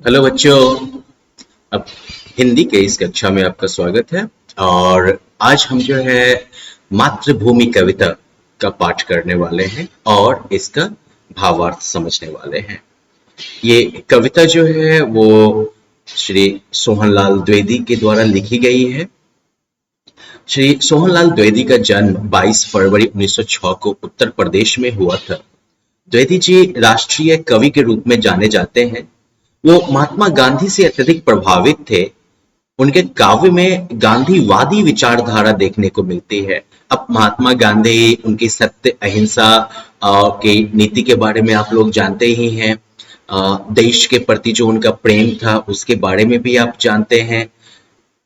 Hello बच्चों। अब हिंदी के इस कक्षा में आपका स्वागत है। और आज हम जो है मातृभूमि कविता का पाठ करने वाले हैं और इसका भावार्थ समझने वाले हैं। ये कविता जो है वो श्री सोहनलाल द्विवेदी के द्वारा लिखी गई है। श्री सोहनलाल द्विवेदी का जन्म 22 फरवरी 1906 को उत्तर प्रदेश में हुआ था। द्विवेदी जी राष्ट्रीय कवि के रूप में जाने जाते हैं। वो महात्मा गांधी से अत्यधिक प्रभावित थे। उनके काव्य में गांधीवादी विचारधारा देखने को मिलती है। अब महात्मा गांधी, उनकी सत्य अहिंसा की नीति के बारे में आप लोग जानते ही हैं। देश के प्रति जो उनका प्रेम था उसके बारे में भी आप जानते हैं,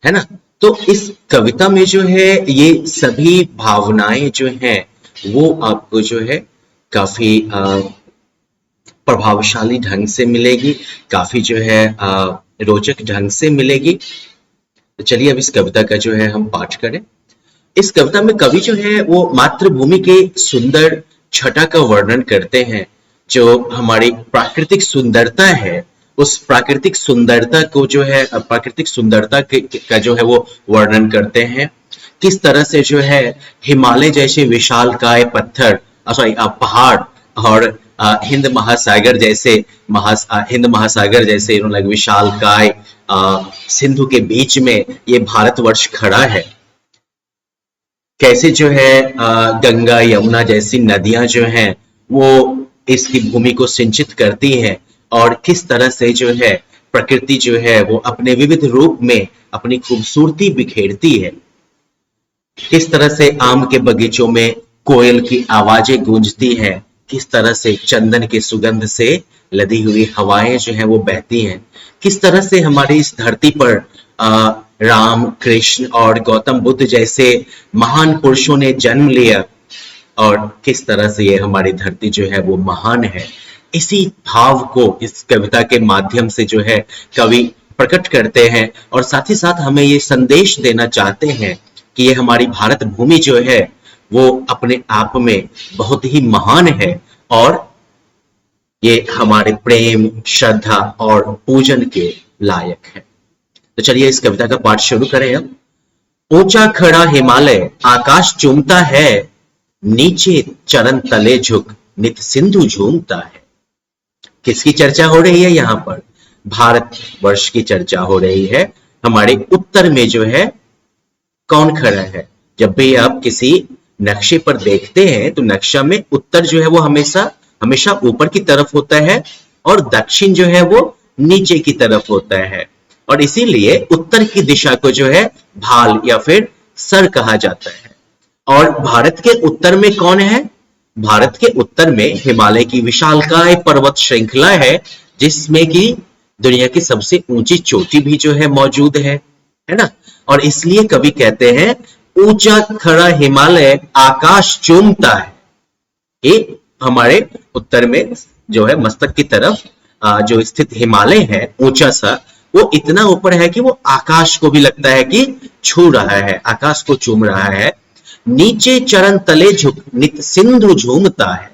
है ना। तो इस कविता में जो है ये सभी भावनाएं जो हैं वो आपको जो है काफी प्रभावशाली ढंग से मिलेगी, काफी जो है रोचक ढंग से मिलेगी। तो चलिए अब इस कविता का जो है हम पाठ करें। इस कविता में कवि जो है वो मातृभूमि के सुंदर छटा का वर्णन करते हैं। जो हमारी प्राकृतिक सुंदरता है उस प्राकृतिक सुंदरता को जो है प्राकृतिक सुंदरता का जो है वो वर्णन करते हैं। किस तरह से जो है हिमालय जैसे विशालकाय पत्थर पहाड़ और हिंद महासागर जैसे विशालकाय सिंधु के बीच में ये भारतवर्ष खड़ा है। कैसे जो है गंगा यमुना जैसी नदियां जो हैं वो इसकी भूमि को सिंचित करती हैं और किस तरह से जो है प्रकृति जो है वो अपने विविध रूप में अपनी खूबसूरती बिखेरती है। किस तरह से आम के बगीचों में कोयल की आवाजें गूंजती हैं, किस तरह से चंदन के सुगंध से लदी हुई हवाएं जो है वो बहती हैं। किस तरह से हमारी इस धरती पर राम, कृष्ण और गौतम बुद्ध जैसे महान पुरुषों ने जन्म लिया और किस तरह से ये हमारी धरती जो है वो महान है। इसी भाव को इस कविता के माध्यम से जो है कवि प्रकट करते हैं और साथ ही साथ हमें ये संदेश देना चाहते हैं कि ये हमारी भारत भूमि जो है वो अपने आप में बहुत ही महान है और ये हमारे प्रेम, श्रद्धा और पूजन के लायक है। तो चलिए इस कविता का पाठ शुरू करें। अब ऊंचा खड़ा हिमालय आकाश चूमता है, नीचे चरण तले झुक नित सिंधु झूमता है। किसकी चर्चा हो रही है यहाँ पर? भारत वर्ष की चर्चा हो रही है। हमारे उत्तर में जो है कौन खड़ा है? जब भी आप किसी नक्शे पर देखते हैं तो नक्शा में उत्तर जो है वो हमेशा हमेशा ऊपर की तरफ होता है और दक्षिण जो है वो नीचे की तरफ होता है और इसीलिए उत्तर की दिशा को जो है भाल या फिर सर कहा जाता है। और भारत के उत्तर में कौन है? भारत के उत्तर में हिमालय की विशालकाय पर्वत श्रृंखला है जिसमें कि दुनिया की सबसे ऊंची चोटी भी जो है मौजूद है ना। और इसलिए कवि कहते हैं ऊंचा खड़ा हिमालय आकाश चूमता है। ये हमारे उत्तर में जो है मस्तक की तरफ जो स्थित हिमालय है ऊंचा सा, वो इतना ऊपर है कि वो आकाश को भी लगता है कि छू रहा है, आकाश को चूम रहा है। नीचे चरण तले झुक नित सिंधु झूमता है।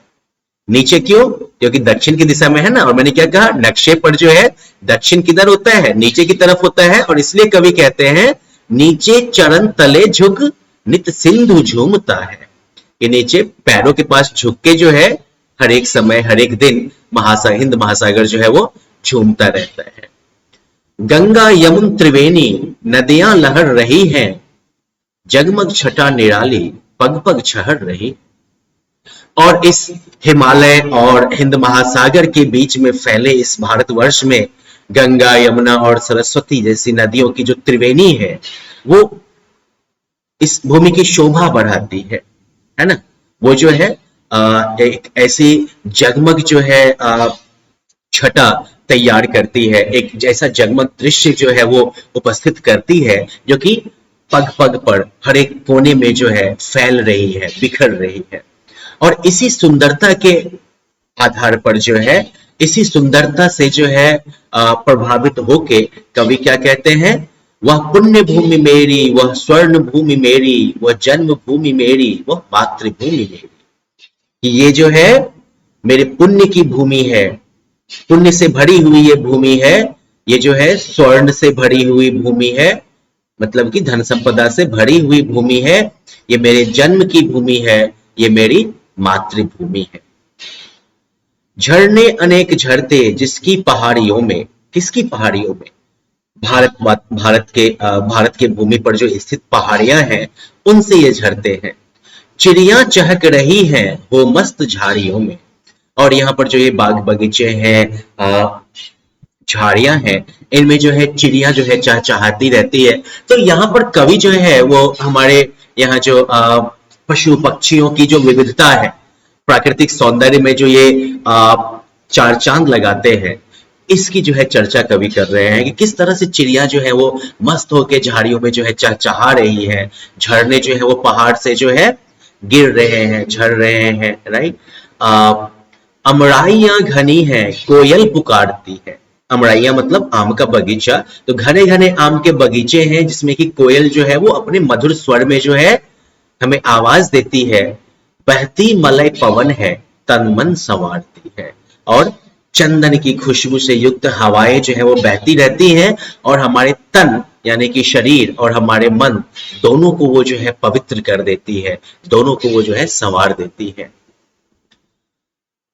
नीचे क्यों? क्योंकि दक्षिण की दिशा में है ना। और मैंने क्या कहा, नक्शे पर जो है दक्षिण किधर होता है? नीचे की तरफ होता है और इसलिए कवि कहते हैं नीचे चरण तले झुक नित सिंधु झूमता है। ये नीचे पैरों के पास झुक के जो है हर एक समय हर एक दिन हिंद महासागर जो है वो झूमता रहता है। गंगा यमुन त्रिवेणी नदियां लहर रही हैं, जगमग छटा निराली पग पग छहर रही। और इस हिमालय और हिंद महासागर के बीच में फैले इस भारतवर्ष में गंगा, यमुना और सरस्वती जैसी नदियों की जो त्रिवेणी है वो इस भूमि की शोभा बढ़ाती है ना। वो जो है एक ऐसी जगमग जो है छटा तैयार करती है, एक जैसा जगमग दृश्य जो है वो उपस्थित करती है जो कि पग पग पर हर एक कोने में जो है फैल रही है, बिखर रही है। और इसी सुंदरता के आधार पर जो है, इसी सुंदरता से जो है प्रभावित होके कवि क्या कहते हैं, वह पुण्य भूमि मेरी, वह स्वर्ण भूमि मेरी, वह जन्म भूमि मेरी, वह मातृभूमि मेरी। ये जो है मेरे पुण्य की भूमि है, पुण्य से भरी हुई ये भूमि है, ये जो है स्वर्ण से भरी हुई भूमि है, मतलब कि धन संपदा से भरी हुई भूमि है, ये मेरे जन्म की भूमि है, ये मेरी मातृभूमि है। झरने अनेक झरते जिसकी पहाड़ियों में, किसकी पहाड़ियों में? भारत के भूमि पर जो स्थित पहाड़ियां हैं उनसे ये झरते हैं। चिड़िया चहक रही हैं वो मस्त झाड़ियों में। और यहाँ पर जो ये बाग बगीचे हैं, झाड़ियां हैं, इनमें जो है चिड़िया जो है चहचहाती रहती है। तो यहाँ पर कवि जो है वो हमारे यहाँ जो पशु पक्षियों की जो विविधता है, प्राकृतिक सौंदर्य में जो ये चार चांद लगाते हैं, इसकी जो है चर्चा कवि कर रहे हैं कि किस तरह से चिड़िया जो है वो मस्त होके झाड़ियों में जो है चहचहा रही है, झरने जो है वो पहाड़ से जो है गिर रहे हैं, झड़ रहे हैं, राइट। अमराइयां घनी है कोयल पुकारती है। अमराइयां मतलब आम का बगीचा, तो घने घने आम के बगीचे हैं जिसमें कि कोयल जो है वो अपने मधुर स्वर में जो है हमें आवाज देती है। बहती मलय पवन है तन मन संवारती है। और चंदन की खुशबू से युक्त हवाएं जो है वो बहती रहती हैं और हमारे तन यानी कि शरीर और हमारे मन दोनों को वो जो है पवित्र कर देती है, दोनों को वो जो है संवार देती है।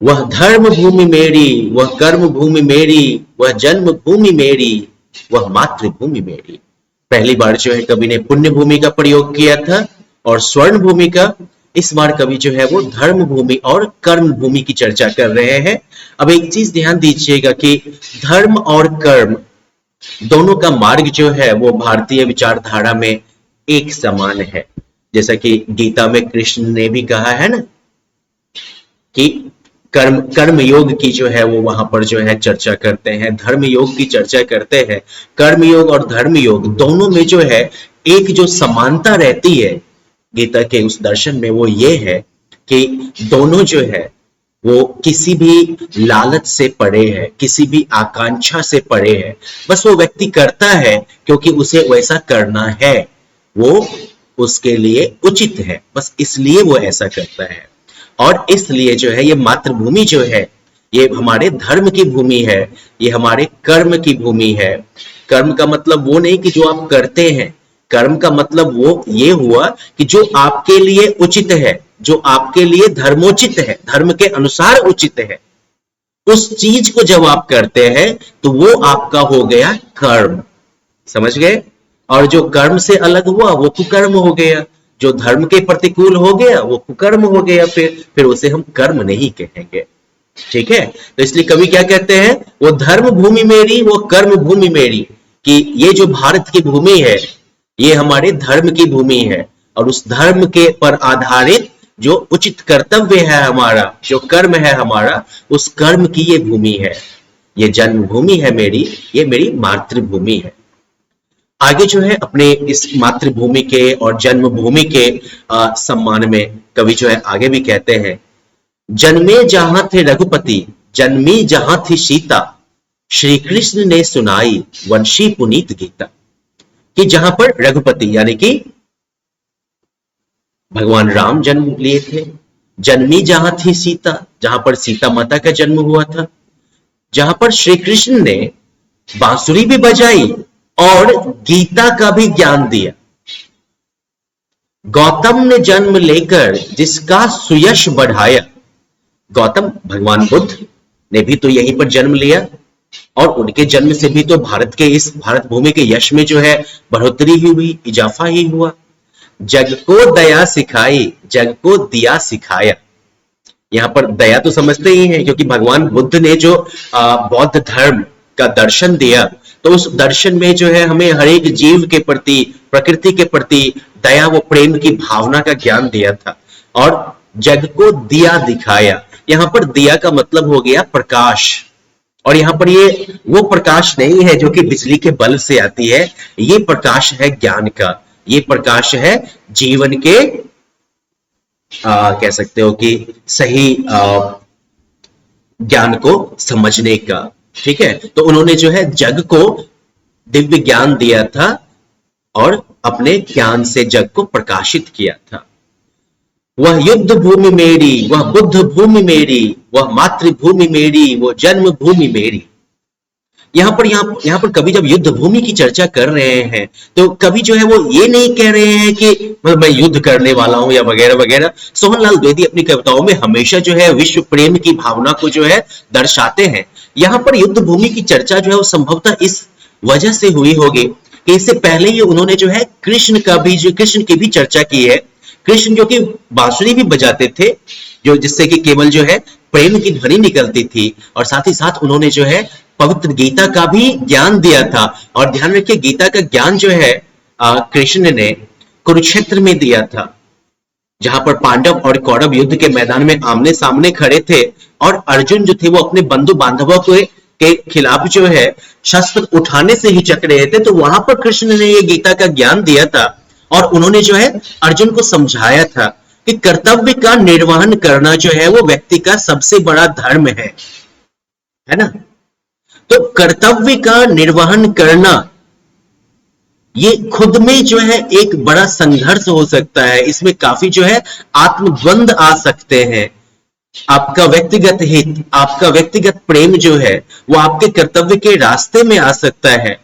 वह धर्म भूमि मेरी, वह कर्म भूमि मेरी, वह जन्म भूमि मेरी, वह मातृभूमि मेरी। पहली बार जो है कवि ने पुण्य भूमि का प्रयोग किया था और स्वर्ण भूमि का। इस बार कवि जो है वो धर्म भूमि और कर्म भूमि की चर्चा कर रहे हैं। अब एक चीज ध्यान दीजिएगा कि धर्म और कर्म दोनों का मार्ग जो है वो भारतीय विचारधारा में एक समान है। जैसा कि गीता में कृष्ण ने भी कहा है ना कि कर्म योग की जो है वो वहां पर जो है चर्चा करते हैं, धर्म योग की चर्चा करते हैं। कर्म योग और धर्म योग दोनों में जो है एक जो समानता रहती है गीता के उस दर्शन में, वो ये है कि दोनों जो है वो किसी भी लालच से परे है, किसी भी आकांक्षा से परे है। बस वो व्यक्ति करता है क्योंकि उसे वैसा करना है, वो उसके लिए उचित है, बस इसलिए वो ऐसा करता है। और इसलिए जो है ये मातृभूमि जो है ये हमारे धर्म की भूमि है, ये हमारे कर्म की भूमि है। कर्म का मतलब वो नहीं कि जो आप करते हैं, कर्म का मतलब वो ये हुआ कि जो आपके लिए उचित है, जो आपके लिए धर्मोचित है, धर्म के अनुसार उचित है, उस चीज को जब आप करते हैं तो वो आपका हो गया कर्म। समझ गए? और जो कर्म से अलग हुआ वो कुकर्म हो गया, जो धर्म के प्रतिकूल हो गया वो कुकर्म हो गया, फिर उसे हम कर्म नहीं कहेंगे। ठीक है, तो इसलिए कवि क्या कहते हैं, वो धर्म भूमि मेरी, वो कर्म भूमि मेरी, कि ये जो भारत की भूमि है ये हमारे धर्म की भूमि है और उस धर्म के पर आधारित जो उचित कर्तव्य है हमारा, जो कर्म है हमारा, उस कर्म की ये भूमि है, ये जन्मभूमि है मेरी, ये मेरी मातृभूमि है। आगे जो है अपने इस मातृभूमि के और जन्मभूमि के सम्मान में कवि जो है आगे भी कहते हैं, जन्मे जहां थे रघुपति, जन्मी जहां थी सीता, श्री कृष्ण ने सुनाई वंशी पुनीत गीता। कि जहां पर रघुपति यानी कि भगवान राम जन्म लिए थे, जन्मी जहां थी सीता, जहां पर सीता माता का जन्म हुआ था, जहां पर श्री कृष्ण ने बांसुरी भी बजाई और गीता का भी ज्ञान दिया। गौतम ने जन्म लेकर जिसका सुयश बढ़ाया, गौतम भगवान बुद्ध ने भी तो यहीं पर जन्म लिया और उनके जन्म से भी तो भारत के इस भारत भूमि के यश में जो है बढ़ोतरी ही हुई, इजाफा ही हुआ। जग को दया सिखाई, जग को दिया सिखाया। यहां पर दया तो समझते ही हैं क्योंकि भगवान बुद्ध ने जो बौद्ध धर्म का दर्शन दिया, तो उस दर्शन में जो है हमें हर एक जीव के प्रति, प्रकृति के प्रति दया व प्रेम की भावना का ज्ञान दिया था। और जग को दिया दिखाया, यहां पर दिया का मतलब हो गया प्रकाश। और यहां पर ये वो प्रकाश नहीं है जो कि बिजली के बल्ब से आती है, ये प्रकाश है ज्ञान का, ये प्रकाश है जीवन के कह सकते हो कि सही ज्ञान को समझने का। ठीक है, तो उन्होंने जो है जग को दिव्य ज्ञान दिया था और अपने ज्ञान से जग को प्रकाशित किया था। वह युद्ध भूमि मेरी, वह बुद्ध भूमि मेरी, वह मातृभूमि मेरी, वो जन्म भूमि मेरी। यहाँ पर कभी जब युद्ध भूमि की चर्चा कर रहे हैं तो कभी जो है वो ये नहीं कह रहे हैं कि मतलब मैं युद्ध करने वाला हूं या वगैरह वगैरह। सोहनलाल द्विवेदी अपनी कविताओं में हमेशा जो है विश्व प्रेम की भावना को जो है दर्शाते हैं। यहाँ पर युद्ध भूमि की चर्चा जो है वो संभवतः इस वजह से हुई होगी कि इससे पहले ही उन्होंने जो है कृष्ण की भी चर्चा की है। कृष्ण जो कि बांसुरी भी बजाते थे, जो जिससे कि केवल जो है प्रेम की ध्वनि निकलती थी, और साथ ही साथ उन्होंने जो है पवित्र गीता का भी ज्ञान दिया था। और ध्यान रखिए गीता का ज्ञान जो है कृष्ण ने कुरुक्षेत्र में दिया था, जहां पर पांडव और कौरव युद्ध के मैदान में आमने सामने खड़े थे और अर्जुन जो थे वो अपने बंधु बांधवों के खिलाफ जो है शस्त्र उठाने से हिचक रहे थे। तो वहां पर कृष्ण ने ये गीता का ज्ञान दिया था और उन्होंने जो है अर्जुन को समझाया था कि कर्तव्य का निर्वहन करना जो है वो व्यक्ति का सबसे बड़ा धर्म है ना। तो कर्तव्य का निर्वहन करना ये खुद में जो है एक बड़ा संघर्ष हो सकता है, इसमें काफी जो है आत्मद्वंद आ सकते हैं। आपका व्यक्तिगत हित, आपका व्यक्तिगत प्रेम जो है वो आपके कर्तव्य के रास्ते में आ सकता है,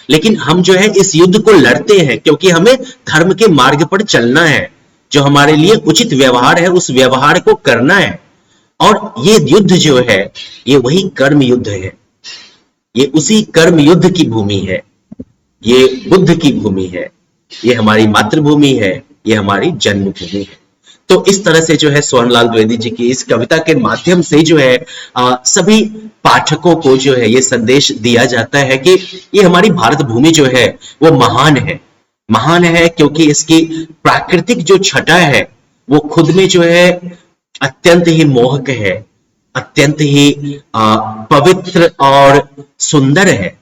लेकिन हम जो है इस युद्ध को लड़ते हैं क्योंकि हमें धर्म के मार्ग पर चलना है। जो हमारे लिए उचित व्यवहार है उस व्यवहार को करना है। और ये युद्ध जो है ये वही कर्म युद्ध है, ये उसी कर्म युद्ध की भूमि है, ये बुद्ध की भूमि है, ये हमारी मातृभूमि है, ये हमारी जन्मभूमि है। तो इस तरह से जो है सोहनलाल द्विवेदी जी की इस कविता के माध्यम से जो है सभी पाठकों को जो है ये संदेश दिया जाता है कि ये हमारी भारत भूमि जो है वो महान है क्योंकि इसकी प्राकृतिक जो छटा है वो खुद में जो है अत्यंत ही मोहक है, अत्यंत ही पवित्र और सुंदर है।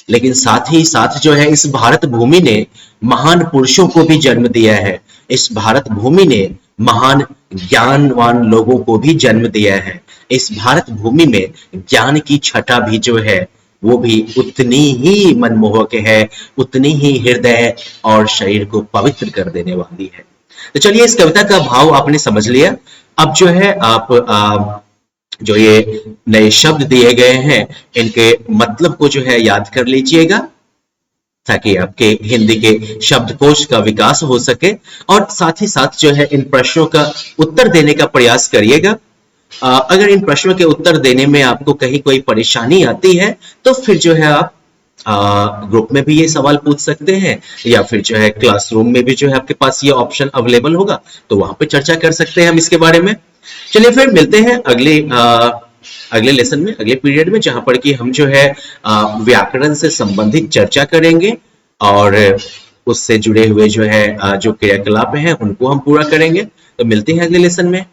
लेकिन साथ ही साथ जो है इस भारत भूमि ने महान पुरुषों को भी जन्म दिया है, इस भारत भूमि ने महान ज्ञानवान लोगों को भी जन्म दिया है। इस भारत भूमि में ज्ञान की छटा भी जो है वो भी उतनी ही मनमोहक है, उतनी ही हृदय और शरीर को पवित्र कर देने वाली है। तो चलिए इस कविता का भाव आपने समझ लिया। अब जो है आप जो ये नए शब्द दिए गए हैं इनके मतलब को जो है याद कर लीजिएगा ताकि आपके हिंदी के शब्दकोश का विकास हो सके, और साथ ही साथ जो है इन प्रश्नों का उत्तर देने का प्रयास करिएगा। अगर इन प्रश्नों के उत्तर देने में आपको कहीं कोई परेशानी आती है तो फिर जो है आप ग्रुप में भी ये सवाल पूछ सकते हैं, या फिर जो है क्लासरूम में भी जो है आपके पास ये ऑप्शन अवेलेबल होगा, तो वहां पे चर्चा कर सकते हैं हम इसके बारे में। चलिए फिर मिलते हैं अगले लेसन में, अगले पीरियड में, जहां पर कि हम जो है व्याकरण से संबंधित चर्चा करेंगे और उससे जुड़े हुए जो है जो क्रियाकलाप हैं उनको हम पूरा करेंगे। तो मिलते हैं अगले लेसन में।